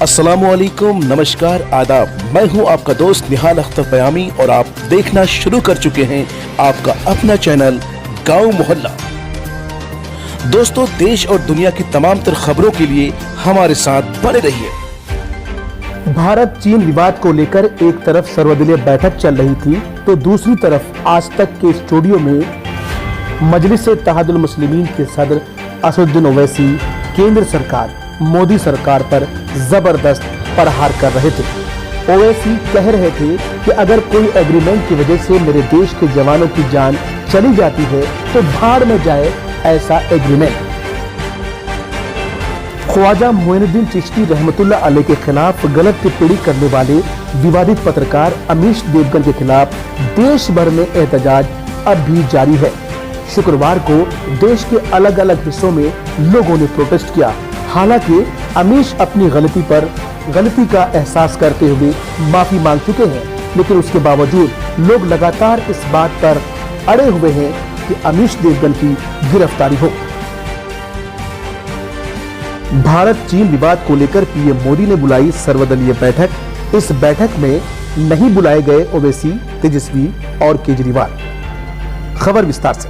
अस्सलामुअलैकुम, नमस्कार, आदाब। मैं हूं आपका दोस्त निहाल अख्तर पयामी और आप देखना शुरू कर चुके हैं आपका अपना चैनल गांव मोहल्ला। दोस्तों, देश और दुनिया की तमाम तर खबरों के लिए हमारे साथ बने रहिए। भारत चीन विवाद को लेकर एक तरफ सर्वदलीय बैठक चल रही थी तो दूसरी तरफ आज तक के स्टूडियो में मजलिस-ए-इत्तेहादुल मुस्लिमीन के सदर असदुद्दीन ओवैसी केंद्र सरकार मोदी सरकार पर जबरदस्त प्रहार कर रहे थे। ओवैसी कह रहे थे कि अगर कोई एग्रीमेंट की वजह से मेरे देश के जवानों की जान चली जाती है तो भाड़ में जाए ऐसा एग्रीमेंट। ख्वाजा मोइनुद्दीन चिश्ती रहमतुल्लाह अलैह के खिलाफ गलत टिप्पणी करने वाले विवादित पत्रकार अमीश देवगन के खिलाफ देश भर में एहतजाज अब भी जारी है। शुक्रवार को देश के अलग अलग हिस्सों में लोगों ने प्रोटेस्ट किया। हालांकि अमीश अपनी गलती का एहसास करते हुए माफी मांग चुके हैं, लेकिन उसके बावजूद लोग लगातार इस बात पर अड़े हुए हैं कि अमीश देवगन की गिरफ्तारी हो। भारत चीन विवाद को लेकर पीएम मोदी ने बुलाई सर्वदलीय बैठक। इस बैठक में नहीं बुलाए गए ओवैसी, तेजस्वी और केजरीवाल। खबर विस्तार से।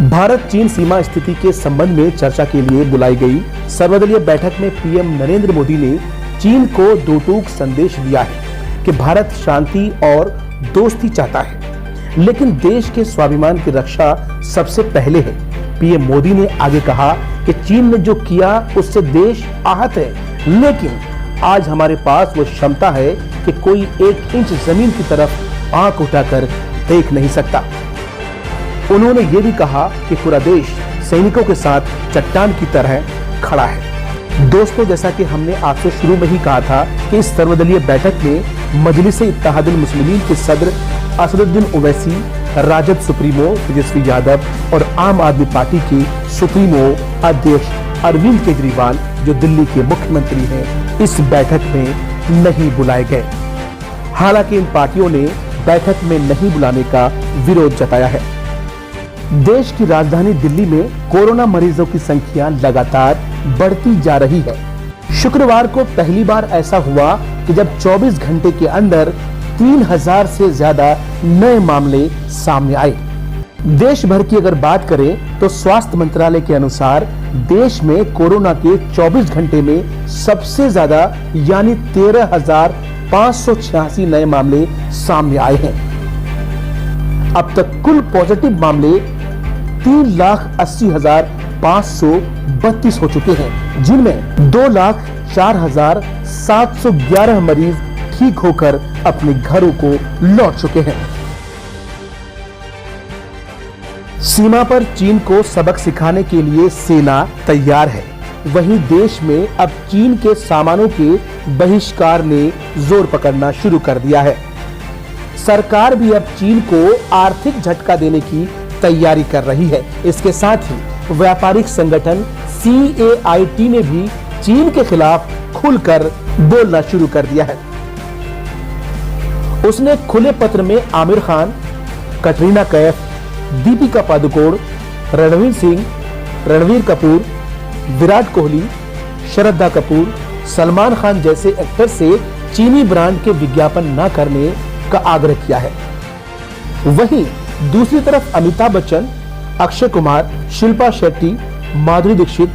भारत चीन सीमा स्थिति के संबंध में चर्चा के लिए बुलाई गई सर्वदलीय बैठक में पीएम नरेंद्र मोदी ने चीन को दो टूक संदेश दिया है कि भारत शांति और दोस्ती चाहता है, लेकिन देश के स्वाभिमान की रक्षा सबसे पहले है। पीएम मोदी ने आगे कहा कि चीन ने जो किया उससे देश आहत है, लेकिन आज हमारे पास वो क्षमता है कि कोई 1 इंच जमीन की तरफ आंख उठाकर देख नहीं सकता। उन्होंने ये भी कहा कि पूरा देश सैनिकों के साथ चट्टान की तरह खड़ा है। दोस्तों, जैसा कि हमने आपसे शुरू में ही कहा था कि इस सर्वदलीय बैठक में मजलिस-ए-इत्तेहादुल मुस्लिमीन के सदर असदुद्दीन ओवैसी, राजद सुप्रीमो तेजस्वी यादव और आम आदमी पार्टी के सुप्रीमो अध्यक्ष अरविंद केजरीवाल, जो दिल्ली के मुख्यमंत्री हैं, इस बैठक में नहीं बुलाए गए। हालांकि इन पार्टियों ने बैठक में नहीं बुलाने का विरोध जताया है। देश की राजधानी दिल्ली में कोरोना मरीजों की संख्या लगातार बढ़ती जा रही है। शुक्रवार को पहली बार ऐसा हुआ कि जब 24 घंटे के अंदर 3000 से ज्यादा नए मामले सामने आए। देश भर की अगर बात करें तो स्वास्थ्य मंत्रालय के अनुसार देश में कोरोना के 24 घंटे में सबसे ज्यादा यानी 13,586 नए मामले सामने आए हैं। अब तक कुल पॉजिटिव मामले 3,80,532 हो चुके हैं, जिनमें 2,04,711 मरीज ठीक होकर अपने घरों को लौट चुके हैं। सीमा पर चीन को सबक सिखाने के लिए सेना तैयार है। वहीं देश में अब चीन के सामानों के बहिष्कार ने जोर पकड़ना शुरू कर दिया है। सरकार भी अब चीन को आर्थिक झटका देने की तैयारी कर रही है। इसके साथ ही व्यापारिक संगठन CAIT ने भी चीन के खिलाफ खुलकर बोलना शुरू कर दिया है। उसने खुले पत्र में आमिर खान, कटरीना कैफ, दीपिका पादुकोण, रणवीर सिंह, रणवीर कपूर, विराट कोहली, श्रद्धा कपूर, सलमान खान जैसे एक्टर से चीनी ब्रांड के विज्ञापन न करने का आग्रह किया है। वहीं दूसरी तरफ अमिताभ बच्चन, अक्षय कुमार, शिल्पा शेट्टी, माधुरी दीक्षित,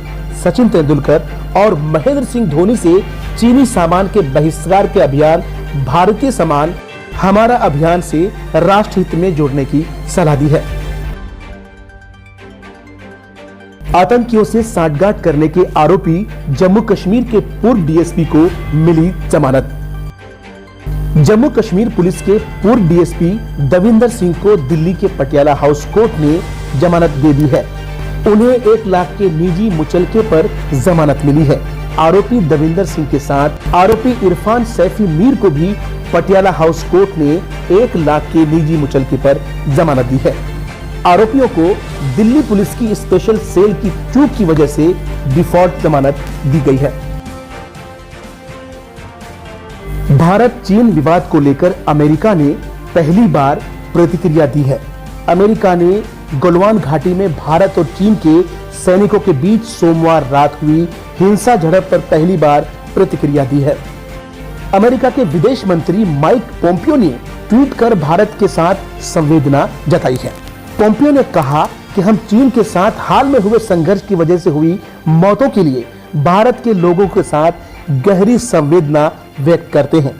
सचिन तेंदुलकर और महेंद्र सिंह धोनी से चीनी सामान के बहिष्कार के अभियान भारतीय सामान हमारा अभियान से राष्ट्र हित में जोड़ने की सलाह दी है। आतंकियों से सांठगांठ करने के आरोपी जम्मू कश्मीर के पूर्व डीएसपी को मिली जमानत। जम्मू कश्मीर पुलिस के पूर्व डीएसपी दविंदर सिंह को दिल्ली के पटियाला हाउस कोर्ट ने जमानत दे दी है। उन्हें 1 लाख के निजी मुचलके पर जमानत मिली है। आरोपी दविंदर सिंह के साथ आरोपी इरफान सैफी मीर को भी पटियाला हाउस कोर्ट ने 1 लाख के निजी मुचलके पर जमानत दी है। आरोपियों को दिल्ली पुलिस की स्पेशल सेल की चूक की वजह से डिफॉल्ट जमानत दी गई है। भारत चीन विवाद को लेकर अमेरिका ने पहली बार प्रतिक्रिया दी है। अमेरिका ने गलवान घाटी में भारत और चीन के सैनिकों के बीच सोमवार रात हुई हिंसा झड़प पर पहली बार प्रतिक्रिया दी है। अमेरिका के विदेश मंत्री माइक पोम्पियो ने ट्वीट कर भारत के साथ संवेदना जताई है। पोम्पियो ने कहा कि हम चीन के साथ हाल में हुए संघर्ष की वजह से हुई मौतों के लिए भारत के लोगों के साथ गहरी संवेदना व्यक्त करते हैं।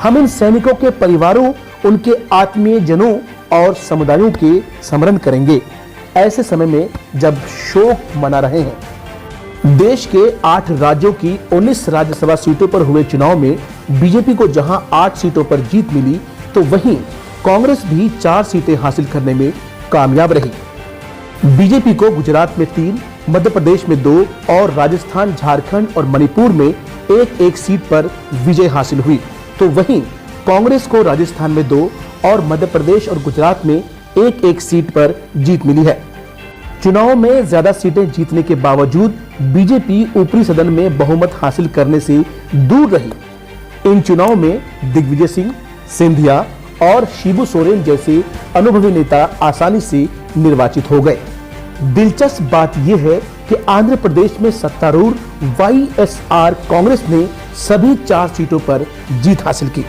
हम इन सैनिकों के परिवारों, उनके आत्मीय जनों और समुदायों के स्मरण करेंगे ऐसे समय में जब शोक मना रहे हैं। देश के 8 राज्यों की 19 राज्यसभा सीटों पर हुए चुनाव में बीजेपी को जहां 8 सीटों पर जीत मिली, तो वहीं कांग्रेस भी 4 सीटें हासिल करने में कामयाब रही। बीजेपी को गुजरात में 3, मध्य प्रदेश में 2 और राजस्थान, झारखंड और मणिपुर में 1-1 सीट पर विजय हासिल हुई, तो वहीं कांग्रेस को राजस्थान में 2 और मध्य प्रदेश और गुजरात में 1-1 सीट पर जीत मिली है। चुनाव में ज्यादा सीटें जीतने के बावजूद बीजेपी ऊपरी सदन में बहुमत हासिल करने से दूर रही। इन चुनाव में दिग्विजय सिंह, सिंधिया और शिबू सोरेन जैसे अनुभवी नेता आसानी से निर्वाचित हो गए। दिलचस्प बात यह है कि आंध्र प्रदेश में सत्तारूढ़ वाईएसआर कांग्रेस ने सभी 4 सीटों पर जीत हासिल की।